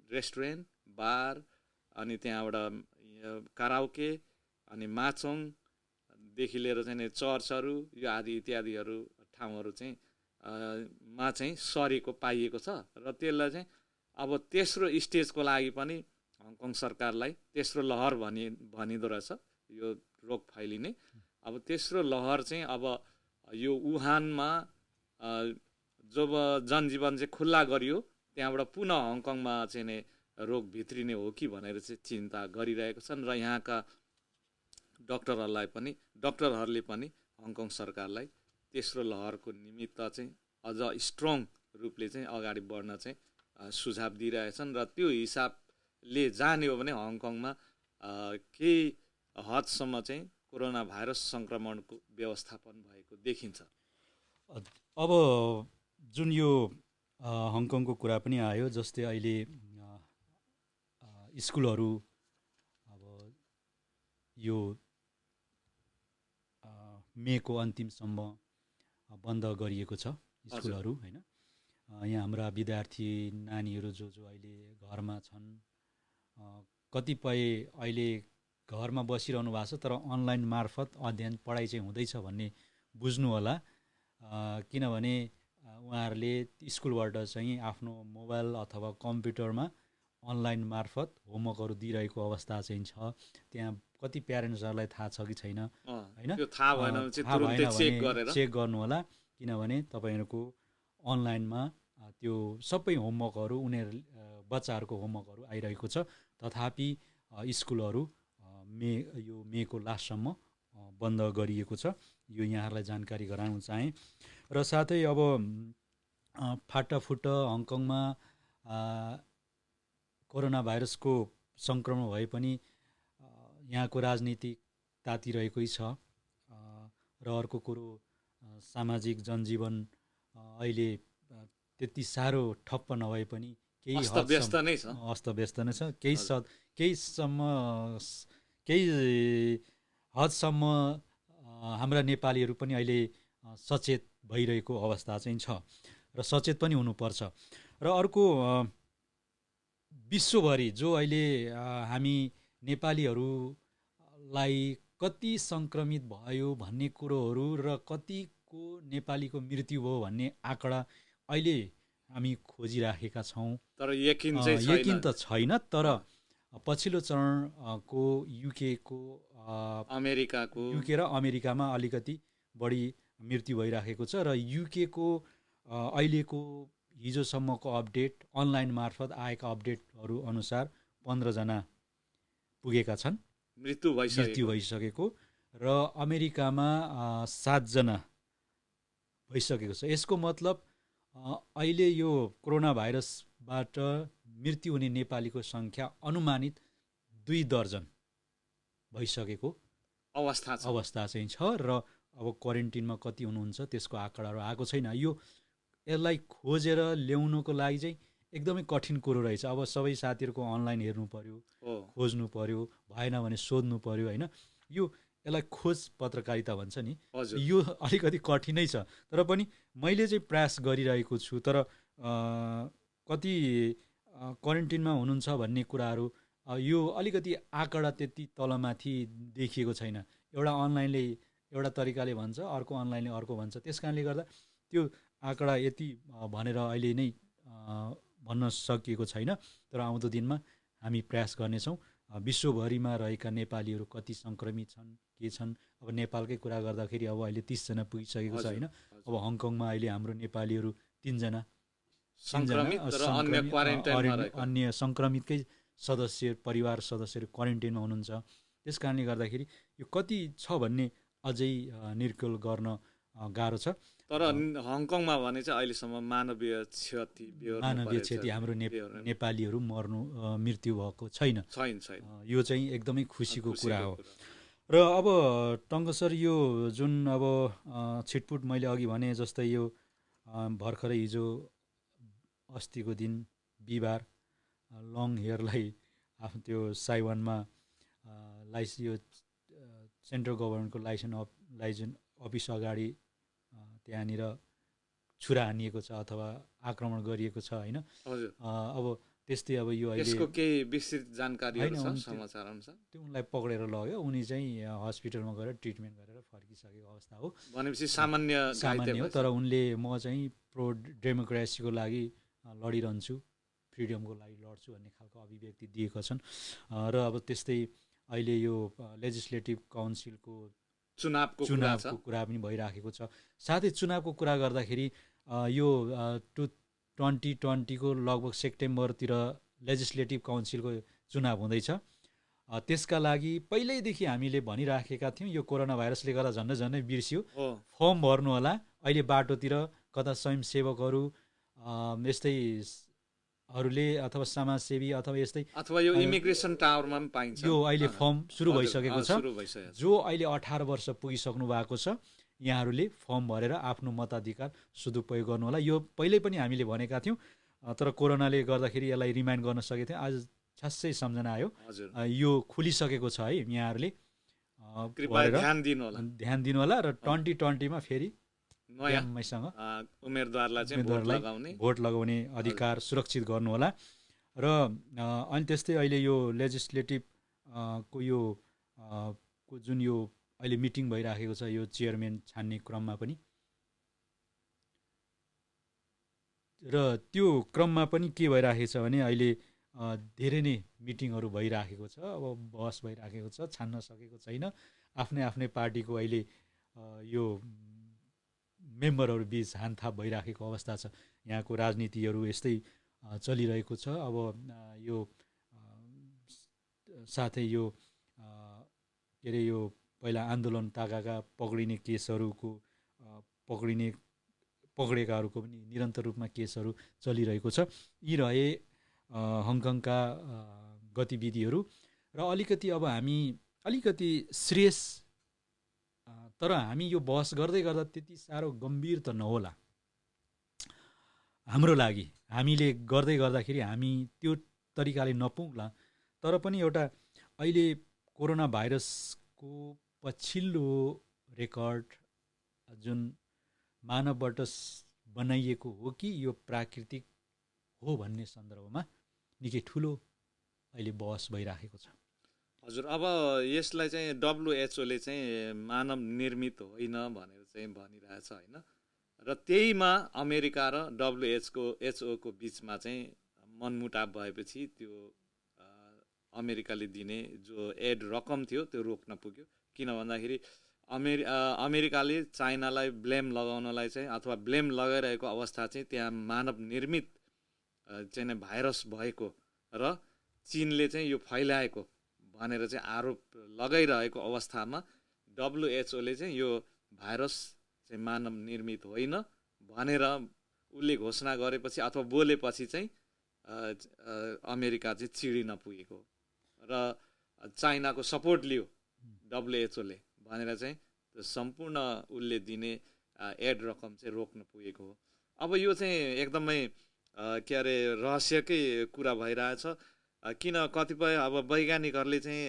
रेस्टुरेन्ट, बार, अनि त्यहाँबाट कराओके अनि माचोङदेखि लिएर चाहिँ चर्चहरू यो आदि इत्यादिहरू ठाउँहरू चाहिँ मा चाहिँ सरेको पाइएको छ। र त्यसलाई चाहिँ अब तेस्रो स्टेजको लागि पनि हङकङ सरकारलाई तेस्रो लहर भनिँदो रहेछ यो रोग फैलिने। अब तेस्रो लहर चाहिँ अब यो वुहानमा जब जनजीवन चाहिँ खुल्ला गरियो त्यहाँबाट पुनः हङकङमा चाहिँ नै रोग भित्रिने हो कि भनेर चाहिँ चिन्ता गरिरहेका छन्। र यहाँका डक्टरहरूले पनि हङकङ सरकारलाई तेस्रो लहरको निमित्त चाहिँ अझ स्ट्रङ रूपले चाहिँ अगाडि बढ्न चाहिँ सुझाव दिइरहेछन्। र त्यो हिसाबले जाने हो भने हङकङमा केही हदसम्म चाहिँ कोरोना भाइरस सङ्क्रमणको व्यवस्थापन भएको देखिन्छ। अब जुन यो हङकङको कुरा पनि आयो, जस्तै अहिले स्कुलहरू अब यो मेको अन्तिमसम्म बन्द गरिएको छ स्कुलहरू होइन। यहाँ हाम्रा विद्यार्थी नानीहरू जो अहिले घरमा छन्, कतिपय अहिले घरमा बसिरहनु भएको छ तर अनलाइन मार्फत अध्ययन पढाइ चाहिँ हुँदैछ भन्ने बुझ्नु होला। किनभने उहाँहरूले स्कुलबाट चाहिँ आफ्नो मोबाइल अथवा कम्प्युटरमा अनलाइन मार्फत होमवर्कहरू दिइरहेको अवस्था चाहिँ छ। त्यहाँ कति प्यारेन्ट्सहरूलाई थाहा छ कि छैन होइन, थाहा भएन भने चेक गर्नु होला। किनभने तपाईँहरूको अनलाइनमा त्यो सबै होमवर्कहरू बच्चाहरूको होमवर्कहरू आइरहेको छ। तथापि स्कुलहरू मेको लास्टसम्म बन्द गरिएको छ। यो यहाँहरूलाई जानकारी गराउन चाहेँ। र साथै अब फाटाफुट हङकङमा कोरोना भाइरसको सङ्क्रमण भए पनि यहाँको राजनीति तातिरहेकै छ। र अर्को कुरो सामाजिक जनजीवन अहिले त्यति साह्रो ठप्प नभए पनि केही अस्तव्यस्त नै छ। केही हदसम्म हाम्रा नेपालीहरू पनि अहिले सचेत भइरहेको अवस्था चाहिँ छ र सचेत पनि हुनुपर्छ। र अर्को विश्वभरि जो अहिले हामी नेपालीहरूलाई कति सङ्क्रमित भयो भन्ने कुरोहरू र कतिको नेपालीको मृत्यु भयो भन्ने आँकडा अहिले हामी खोजिराखेका छौँ, तर यकिन त छैन। तर पछिल्लो चरणको युके र अमेरिकामा अलिकति बढी मृत्यु भइराखेको छ। र युकेको अहिलेको हिजोसम्मको अपडेट अनलाइन मार्फत आएका अपडेटहरू अनुसार 15 जना पुगेका छन् मृत्यु भइसकेको, र अमेरिकामा 7 जना भइसकेको छ। यसको मतलब अहिले यो कोरोना भाइरसबाट मृत्यु हुने नेपालीको सङ्ख्या अनुमानित 2 दर्जन भइसकेको अवस्था चाहिँ छ। र अब क्वारेन्टिनमा कति हुनुहुन्छ त्यसको आँकडाहरू आएको छैन। यसलाई खोजेर ल्याउनुको लागि चाहिँ एकदमै कठिन कुरो रहेछ। अब सबै साथीहरूको अनलाइन हेर्नु पर्यो, खोज्नु पर्यो, भएन भने सोध्नु पर्यो होइन। यसलाई खोज पत्रकारिता भन्छ नि, यो अलिकति कठिनै छ। तर पनि मैले चाहिँ प्रयास गरिरहेको छु। तर कति क्वारेन्टिनमा हुनुहुन्छ भन्ने कुराहरू यो अलिकति आँकडा त्यति तलमाथि देखिएको छैन। एउटा अनलाइनले एउटा तरिकाले भन्छ, अर्को अनलाइनले अर्को भन्छ। त्यस कारणले गर्दा त्यो आँकडा यति भनेर अहिले नै भन्न सकिएको छैन। तर आउँदो दिनमा हामी प्रयास गर्नेछौँ। विश्वभरिमा रहेका नेपालीहरू कति सङ्क्रमित छन्, के छन्। अब नेपालकै कुरा गर्दाखेरि अब अहिले 30 जना पुगिसकेको छ होइन। अब हङकङमा अहिले हाम्रो नेपालीहरू 3 जना सङ्क्रमित र अन्य क्वारेन्टाइनमा रहेको अन्य सङ्क्रमितकै सदस्य परिवार सदस्यहरू क्वारेन्टाइनमा हुनुहुन्छ। त्यस कारणले गर्दाखेरि यो कति छ भन्ने अझै निर्कुल गर्न गाह्रो छ। तर हङकङमा भने चाहिँ अहिलेसम्म मानवीय क्षति हाम्रो नेपालीहरू मृत्यु भएको छैन। यो चाहिँ एकदमै खुसीको कुरा हो। र अब टङ्क सर, यो जुन अब छिटपुट मैले अघि भने जस्तै यो भर्खरै हिजो अस्तिको दिन बिहिबार लङ हेयरलाई आफ्नो त्यो साइवानमा यो सेन्ट्रल गभर्मेन्टको लाइसेन्स अफिस अगाडि त्यहाँनिर छुरा हानिएको छ अथवा आक्रमण गरिएको छ होइन। अब त्यस्तै अब यो अहिले यसको केही विस्तृत जानकारीहरू छ समाचार अनुसार? त्यो उनलाई पक्रेर लग्यो, उनी चाहिँ हस्पिटलमा गएर ट्रिटमेन्ट गरेर फर्किसकेको अवस्था हो। भनेपछि सामान्य हो। तर उनले म चाहिँ प्रो डेमोक्रेसीको लागि लडिरहन्छु, फ्रिडमको लागि लड्छु भन्ने खालको अभिव्यक्ति दिएका छन्। र अब त्यस्तै अहिले यो लेजिस्लेटिभ काउन्सिलको चुनावको कुरा पनि भइराखेको छ। साथै चुनावको कुरा गर्दाखेरि यो 2020को लगभग सेप्टेम्बरतिर लेजिस्लेटिभ काउन्सिलको चुनाव हुँदैछ। त्यसका लागि पहिल्यैदेखि हामीले भनिराखेका थियौँ, यो कोरोना भाइरसले गर्दा झन्डै बिर्सियो, फर्म भर्नु होला। अहिले बाटोतिर कता स्वयंसेवकहरू यस्तै हरूले अथवा समाजसेवी अथवा यो इमिग्रेसन टावरमा पनि पाइन्छ। यो अहिले फर्म सुरु भइसकेको छ। जो अहिले 18 वर्ष पुगिसक्नु भएको छ, यहाँहरूले फर्म भरेर आफ्नो मताधिकार सदुपयोग गर्नु होला। यो पहिल्यै पनि हामीले भनेका थियौँ, तर कोरोनाले गर्दाखेरि यसलाई रिमाइन्ड गर्न सकेको थियौँ। आज छासै सम्झना आयो। यो खुलिसकेको छ है, यहाँहरूले ध्यान दिनु होला। र 2020मा फेरि नयाँसँग उम्मेदवारलाई भोट लगाउने अधिकार सुरक्षित गर्नु होला। र अनि त्यस्तै अहिले यो लेजिस्लेटिभ को यो जुन यो अहिले मिटिङ भइराखेको छ, यो चेयरम्यान छान्ने क्रममा पनि, र त्यो क्रममा पनि के भइराखेको छ भने अहिले धेरै नै मिटिङहरू भइराखेको छ। अब बहस भइराखेको छ, छान्न सकेको छैन। आफ्नै पार्टीको अहिले यो मेम्बरहरू बिच हानथाप भइराखेको अवस्था छ। यहाँको राजनीतिहरू यस्तै चलिरहेको छ। अब यो साथै यो के अरे यो पहिला आन्दोलन ताकाका पक्रिने केसहरूको पक्रेकाहरूको पनि निरन्तर रूपमा केसहरू चलिरहेको छ। यी रहे हङकङका गतिविधिहरू। र अलिकति अब हामी श्रेयस, तर हामी यो बहस गर्दै गर्दा त्यति साह्रो गम्भीर त नहोला हाम्रो लागि। हामीले गर्दै गर्दाखेरि हामी त्यो तरिकाले नपुग्ला। तर पनि एउटा अहिले कोरोना भाइरसको पछिल्लो रेकर्ड जुन मानवबाट बनाइएको हो कि यो प्राकृतिक हो भन्ने सन्दर्भमा निकै ठुलो अहिले बहस भइराखेको छ। हजुर, अब यसलाई चाहिँ WHO ले चाहिँ मानव निर्मित होइन भनेर चाहिँ भनिरहेछ होइन। र त्यहीमा अमेरिका र WHO को बिचमा चाहिँ मनमुटाव भएपछि त्यो अमेरिकाले दिने जो एड रकम थियो त्यो रोक्न पुग्यो। किन भन्दाखेरि अमेरिकाले चाइनालाई ब्लेम लगाउनलाई चाहिँ अथवा ब्लेम लगाइरहेको अवस्था चाहिँ त्यहाँ मानव निर्मित चाहिँ भाइरस भएको र चीनले चाहिँ यो फैलाएको भनेर चाहिँ आरोप लगाइरहेको अवस्थामा WHO ले चाहिँ यो भाइरस चाहिँ मानव निर्मित होइन भनेर उसले घोषणा गरेपछि अथवा बोलेपछि चाहिँ अमेरिका चाहिँ चिडिन पुगेको र चाइनाको सपोर्ट लियो WHO ले भनेर चाहिँ सम्पूर्ण उसले दिने एड रकम चाहिँ रोक्न पुगेको हो। अब यो चाहिँ एकदमै के अरे रहस्यकै कुरा भइरहेछ। किन कतिपय अब वैज्ञानिकहरूले चाहिँ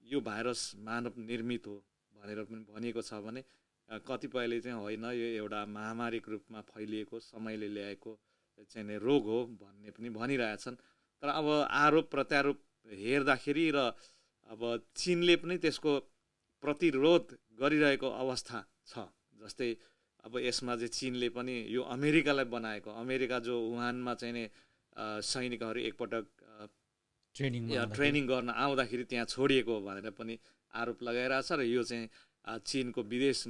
यो भाइरस मानव निर्मित हो भनेर पनि भनिएको छ भने कतिपयले चाहिँ होइन, यो एउटा महामारीको रूपमा फैलिएको समयले ल्याएको चाहिँ रोग हो भन्ने पनि भनिरहेछन्। तर अब आरोप प्रत्यारोप हेर्दाखेरि र अब चीनले पनि त्यसको प्रतिरोध गरिरहेको अवस्था छ। जस्तै अब यसमा चाहिँ चीनले पनि यो अमेरिकालाई बनाएको, अमेरिका जो वुहानमा चाहिँ सैनिकहरू एकपटक ट्रेनिङ गर्न आउँदाखेरि त्यहाँ छोडिएको भनेर पनि आरोप लगाइरहेछ। र यो चाहिँ चीनको विदेश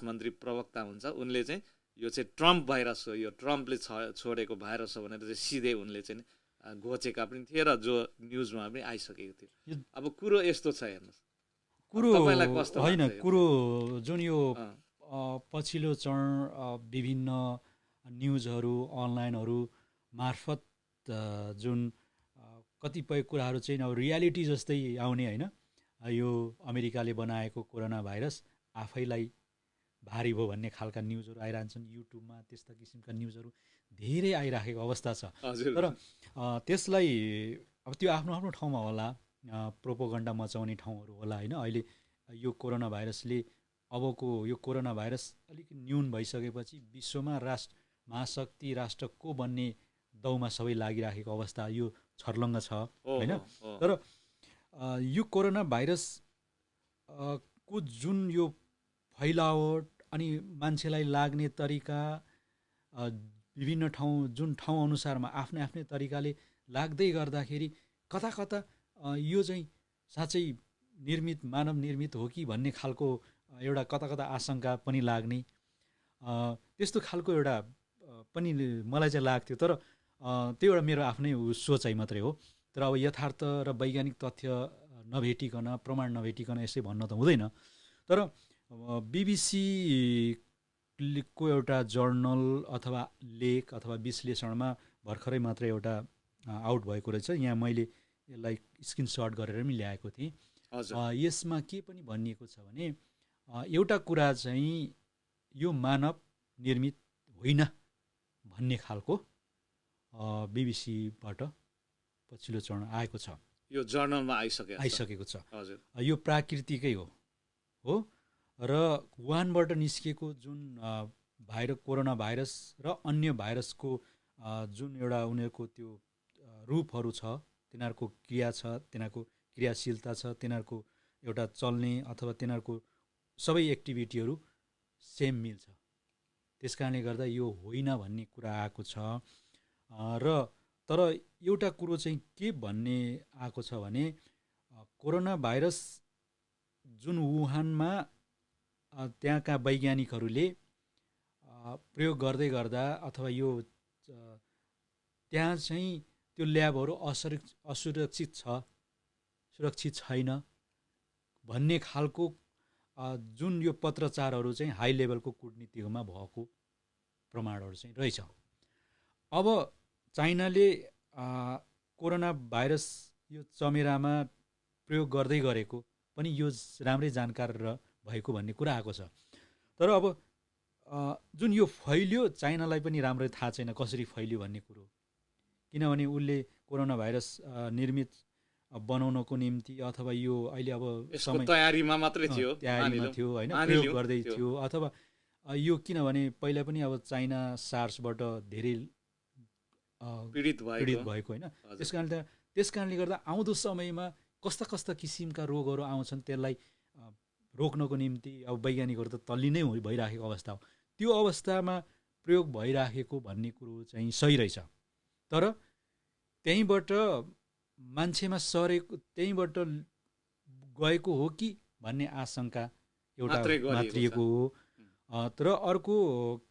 मन्त्री प्रवक्ता हुन्छ, उनले चाहिँ यो चाहिँ ट्रम्प भाइरस हो, यो ट्रम्पले छोडेको भाइरस हो भनेर चाहिँ सिधै उनले चाहिँ घोचेका पनि थिए र जो न्युजमा पनि आइसकेको थियो। अब कुरो यस्तो छ, हेर्नुहोस् कुरो तपाईँलाई कस्तो होइन, लाग्छ? कुरो जुन यो पछिल्लो चरण विभिन्न न्युजहरू अनलाइनहरू मार्फत जुन कतिपय कुराहरू चाहिँ अब रियालिटी जस्तै आउने होइन, यो अमेरिकाले बनाएको कोरोना भाइरस आफैलाई भारी भयो भन्ने खालका न्युजहरू आइरहन्छन्। युट्युबमा त्यस्ता किसिमका न्युजहरू धेरै आइराखेको अवस्था छ। तर त्यसलाई अब त्यो आफ्नो आफ्नो ठाउँमा होला, प्रोपोगन्डा मचाउने ठाउँहरू होला होइन। अहिले यो कोरोना भाइरसले अबको यो कोरोना भाइरस अलिक न्यून भइसकेपछि विश्वमा महाशक्ति राष्ट्र को बन्ने दौमा सबै लागिराखेको अवस्था यो छर्लङ्ग छ होइन। तर यो कोरोना भाइरस को जुन यो फैलावट अनि मान्छेलाई लाग्ने तरिका विभिन्न जुन ठाउँ अनुसारमा आफ्नै आफ्नै तरिकाले लाग्दै गर्दाखेरि कता कता यो चाहिँ साँच्चै मानव निर्मित हो कि भन्ने खालको एउटा कता कता आशंका पनि लाग्ने त्यस्तो खालको एउटा पनि मलाई चाहिँ लाग्थ्यो। तर त्यो एउटा मेरो आफ्नै सोचाइ मात्रै हो। तर अब यथार्थ र वैज्ञानिक तथ्य नभेटिकन, प्रमाण नभेटिकन यसै भन्न त हुँदैन। तर BBC को एउटा जर्नल अथवा लेख अथवा विश्लेषणमा भर्खरै मात्रै एउटा आउट भएको रहेछ, यहाँ मैले यसलाई स्क्रिनसट गरेर पनि ल्याएको थिएँ। यसमा के पनि भनिएको छ भने एउटा कुरा चाहिँ यो मानव निर्मित होइन भन्ने खालको बीबीसीबाट पछिल्लो चरण आएको छ, यो जर्नलमा आइसकेको छ। यो प्राकृतिकै हो र वुहानबाट निस्किएको जुन कोरोना भाइरस र अन्य भाइरसको जुन एउटा उनीहरूको त्यो रूपहरू छ, तिनीहरूको क्रिया छ, तिनीहरूको क्रियाशीलता छ, तिनीहरूको एउटा चल्ने अथवा तिनीहरूको सबै एक्टिभिटीहरू सेम मिल्छ। त्यस कारणले गर्दा यो होइन भन्ने कुरा आएको छ। र तर एउटा कुरो चाहिँ के भन्ने आएको छ भने कोरोना भाइरस जुन वुहानमा त्यहाँका वैज्ञानिकहरूले प्रयोग गर्दै गर्दा अथवा यो त्यहाँ चाहिँ त्यो ल्याबहरू सुरक्षित छैन भन्ने खालको जुन यो पत्रचारहरू चाहिँ हाई लेभलको कूटनीतिमा भएको प्रमाणहरू चाहिँ रहेछ। अब चाइनाले कोरोना भाइरस यो चमेरामा प्रयोग गर्दै गरेको पनि यो राम्रै जानकार भएको भन्ने कुरा आएको छ। तर अब जुन यो फैलियो चाइनालाई पनि राम्रै थाहा छैन कसरी फैलियो भन्ने कुरो, किनभने उसले कोरोना भाइरस निर्मित बनाउनको निम्ति अथवा यो अहिले अब समय तयारीमा मात्रै थियो, तयारीमा थियो होइन, प्रयोग गर्दै थियो। अथवा यो किनभने पहिला पनि अब चाइना सार्सबाट धेरै पीडित भएको होइन। त्यस कारणले गर्दा आउँदो समयमा कस्ता कस्ता किसिमका रोगहरू आउँछन् त्यसलाई रोक्नको निम्ति अब वैज्ञानिकहरू त तल्ली नै भइराखेको अवस्था हो। त्यो अवस्थामा प्रयोग भइराखेको भन्ने कुरो चाहिँ सही रहेछ। तर त्यहीँबाट मान्छेमा सरेको, त्यहीँबाट गएको हो कि भन्ने आशंका एउटा मात्रिएको हो। तर अर्को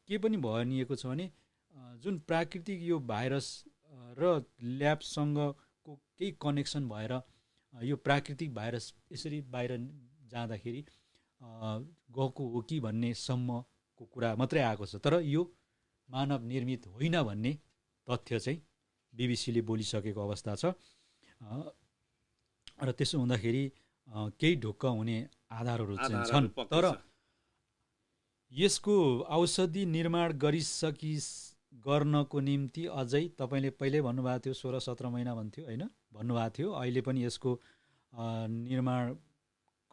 के पनि भनिएको छ भने जुन प्राकृतिक यो भाइरस र ल्याबसँगको केही कनेक्सन भएर यो प्राकृतिक भाइरस यसरी बाहिर जाँदाखेरि गएको हो कि भन्ने सम्मको कुरा मात्रै आएको छ। तर यो मानव निर्मित होइन भन्ने तथ्य चाहिँ बीबीसीले बोलिसकेको अवस्था छ। र त्यसो हुँदाखेरि केही ढुक्क हुने आधारहरू चाहिँ छन्। तर यसको औषधि निर्माण गर्नको निम्ति अझै तपाईँले पहिल्यै भन्नुभएको थियो 16-17 महिना भन्थ्यो होइन, भन्नुभएको थियो। अहिले पनि यसको निर्माण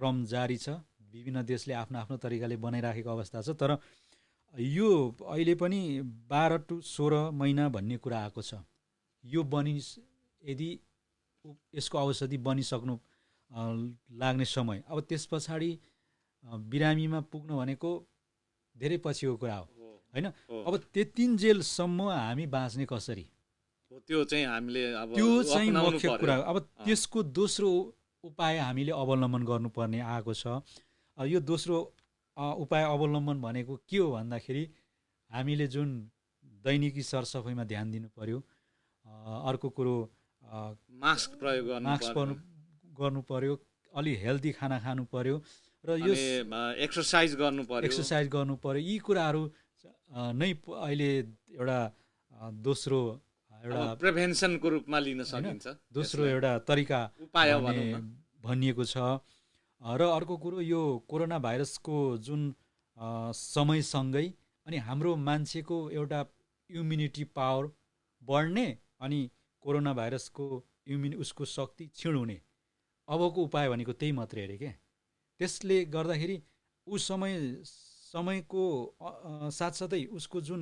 क्रम जारी छ। विभिन्न देशले आफ्नो आफ्नो तरिकाले बनाइराखेको अवस्था छ। तर यो अहिले पनि 12 to 16 महिना भन्ने कुरा आएको छ। यो यदि यसको औषधि बनिसक्नु लाग्ने समय, अब त्यस पछाडि बिरामीमा पुग्नु भनेको धेरै पछिको कुरा हो होइन। अब त्यतिन्जेलसम्म हामी बाँच्ने कसरी, त्यो चाहिँ हामीले अब त्यो चाहिँ मुख्य कुरा। अब त्यसको दोस्रो उपाय हामीले अवलम्बन गर्नुपर्ने आएको छ। यो दोस्रो उपाय अवलम्बन भनेको के हो भन्दाखेरि हामीले जुन दैनिकी सरसफाइमा ध्यान दिनु पर्यो, अर्को कुरो मास्क प्रयोग गर्नु पर्यो, अलि हेल्दी खाना खानु पर्यो र यो एक्सर्साइज गर्नु पर्यो। यी कुराहरू नै अहिले एउटा दोस्रो एउटा प्रिभेन्सनको रूपमा लिन सकिन्छ, दोस्रो एउटा तरिका उपाय भनिएको छ। र अर्को कुरो यो कोरोना भाइरसको जुन समयसँगै अनि हाम्रो मान्छेको एउटा इम्युनिटी पावर बढ्ने अनि कोरोना भाइरसको उसको शक्ति क्षीण हुने अबको उपाय भनेको त्यही मात्रै अरे क्या। त्यसले गर्दाखेरि समयको साथसाथै उसको जुन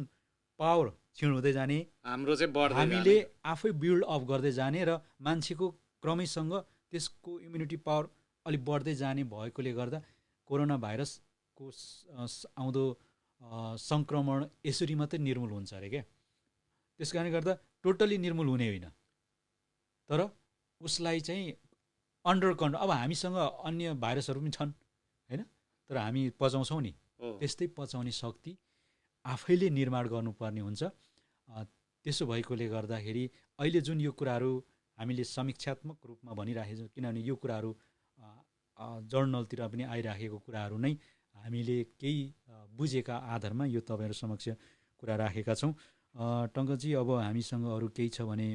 पावर क्षीण हुँदै जाने, हाम्रो चाहिँ हामीले आफै बिल्ड अप गर्दै जाने र मान्छेको क्रमैसँग त्यसको इम्युनिटी पावर अलिक बढ्दै जाने भएकोले गर्दा कोरोना भाइरसको आउँदो सङ्क्रमण यसरी मात्रै निर्मूल हुन्छ अरे क्या। त्यस कारणले गर्दा टोटली निर्मूल हुने होइन, तर उसलाई चाहिँ अन्डर कन्ट्रोल। अब हामीसँग अन्य भाइरसहरू पनि छन् होइन, तर हामी पचाउँछौँ नि, त्यस्तै पचाउने शक्ति आफैले निर्माण गर्नुपर्ने हुन्छ। त्यसो भएकोले गर्दाखेरि अहिले जुन यो कुराहरू हामीले समीक्षात्मक रूपमा भनिराखेको छौँ, किनभने यो कुराहरू जर्नलतिर पनि आइराखेको कुराहरू नै हामीले केही बुझेका आधारमा यो तपाईँहरू समक्ष कुरा राखेका छौँ। टङ्कजी, अब हामीसँग अरू केही छ भने?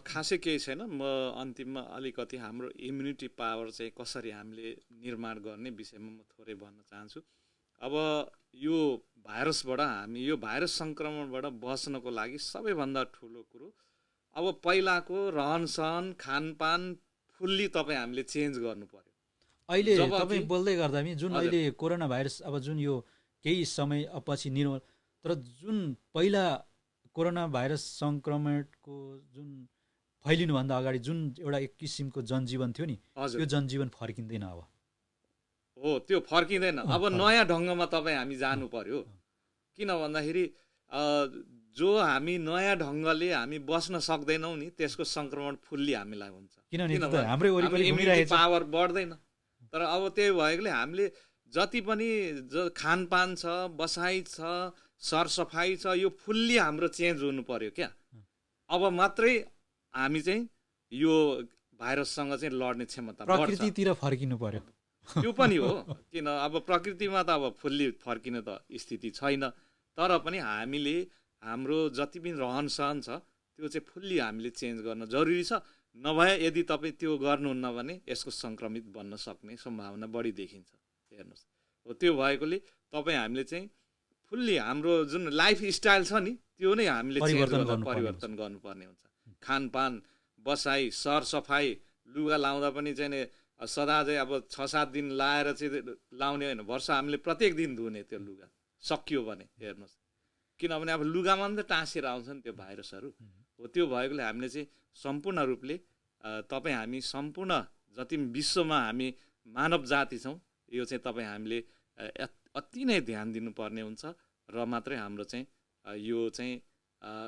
खासै केही छैन। म अन्तिममा अलिकति हाम्रो इम्युनिटी पावर चाहिँ कसरी हामीले निर्माण गर्ने विषयमा म थोरै भन्न चाहन्छु। अब यो भाइरसबाट यो भाइरस सङ्क्रमणबाट बच्नको लागि सबैभन्दा ठुलो कुरो अब पहिलाको रहनसहन खानपान फुल्ली तपाईँ हामीले चेन्ज गर्नु पर्यो। अहिले तपाईँ बोल्दै गर्दा पनि जुन अहिले कोरोना भाइरस अब जुन यो केही समय पछि निर्मूल, तर जुन पहिला कोरोना भाइरस सङ्क्रमणको जुन फैलिनुभन्दा अगाडि जुन एउटा एक किसिमको जनजीवन थियो नि, त्यो जनजीवन फर्किँदैन अब। हो, त्यो फर्किँदैन। अब नयाँ ढङ्गमा तपाईँ हामी जानु पर्यो। किन भन्दाखेरि जो हामी नयाँ ढङ्गले हामी बस्न सक्दैनौँ नि, त्यसको सङ्क्रमण फुल्ली हामीलाई हुन्छ, किनभने हाम्रै वरिपरि घुमिरहेको छ, पावर बढ्दैन। तर अब त्यही भएकोले हामीले जति पनि खानपान छ, बसाइ छ, सरसफाइ छ, यो फुल्ली हाम्रो चेन्ज हुनु पर्यो क्या। अब मात्रै हामी चाहिँ यो भाइरससँग चाहिँ लड्ने क्षमता बढ्छ। प्रकृतितिर फर्किनु पर्यो, त्यो पनि हो। किन अब प्रकृतिमा त अब फुल्ली फर्किने त स्थिति छैन, तर पनि हामीले हाम्रो जति पनि रहनसहन छ त्यो चाहिँ फुल्ली हामीले चेन्ज गर्न जरुरी छ। नभए यदि तपाईँ त्यो गर्नुहुन्न भने यसको सङ्क्रमित बन्न सक्ने सम्भावना बढी देखिन्छ। हेर्नुहोस्, हो त्यो भएकोले तपाईँ हामीले चाहिँ फुल्ली हाम्रो जुन लाइफ स्टाइल छ नि त्यो नै हामीले परिवर्तन गर्नुपर्ने हुन्छ। खानपान, बसाइ, सरसफाइ, लुगा लाउँदा पनि चाहिँ सदा चाहिँ अब 6-7 दिन लाएर चाहिँ लाउने होइन, वर्ष हामीले प्रत्येक दिन धुने त्यो लुगा सकियो भने। हेर्नुहोस्, किनभने अब लुगामा पनि त टाँसेर आउँछ नि त्यो भाइरसहरू। हो त्यो भएकोले हामीले चाहिँ सम्पूर्ण रूपले हामी सम्पूर्ण जति विश्वमा हामी मानव जाति छौँ यो चाहिँ हामीले अति नै ध्यान दिनुपर्ने हुन्छ र मात्रै हाम्रो चाहिँ यो चाहिँ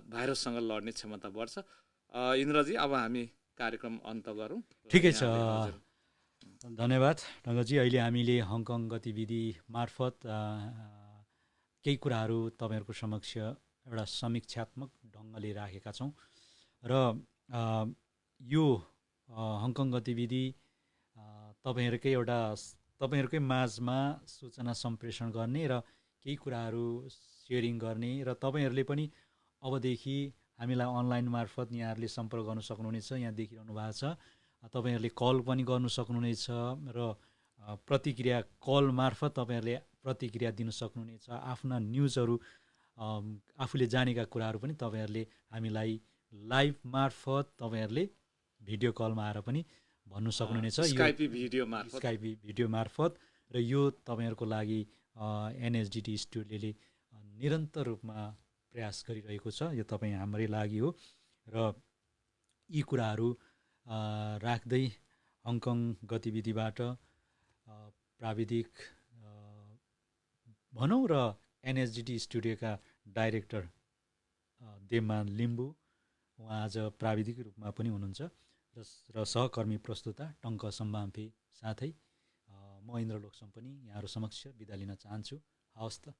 भाइरससँग लड्ने क्षमता बढ्छ। इन्द्रजी, अब हामी कार्यक्रम अन्त गरौँ। ठिकै छ, धन्यवाद टङ्कजी। अहिले हामीले हङकङ गतिविधि मार्फत केही कुराहरू तपाईँहरूको समक्ष एउटा समीक्षात्मक ढङ्गले राखेका छौँ र यो हङकङ गतिविधि तपाईँहरूकै माझमा सूचना सम्प्रेषण गर्ने र केही कुराहरू सेयरिङ गर्ने र तपाईँहरूले पनि अबदेखि हामीलाई अनलाइन मार्फत यहाँहरूले सम्पर्क गर्न सक्नुहुनेछ। यहाँ देखिरहनु भएको छ, तपाईँहरूले कल पनि गर्नु सक्नुहुनेछ र प्रतिक्रिया कल मार्फत तपाईँहरूले प्रतिक्रिया दिन सक्नुहुनेछ। आफ्ना न्युजहरू आफूले जानेका कुराहरू पनि तपाईँहरूले हामीलाई लाइभ मार्फत तपाईँहरूले भिडियो कलमा आएर पनि भन्नु सक्नुहुनेछ, स्काइपी भिडियो मार्फत। र यो तपाईँहरूको लागि एनएसडिटी स्टुडियोले निरन्तर रूपमा प्रयास गरिरहेको छ। यो तपाईँ हाम्रै लागि हो र यी कुराहरू राख्दै हङकङ गतिविधिबाट प्राविधिक भनौँ र एनएसडिटी स्टुडियोका डाइरेक्टर देवमान लिम्बू, उहाँ आज प्राविधिक रूपमा पनि हुनुहुन्छ र सहकर्मी प्रस्तुता टङ्क सम्बाम्फे साथै म इन्द्रलोक पनि यहाँहरू समक्ष बिदा लिन चाहन्छु। हवस् त।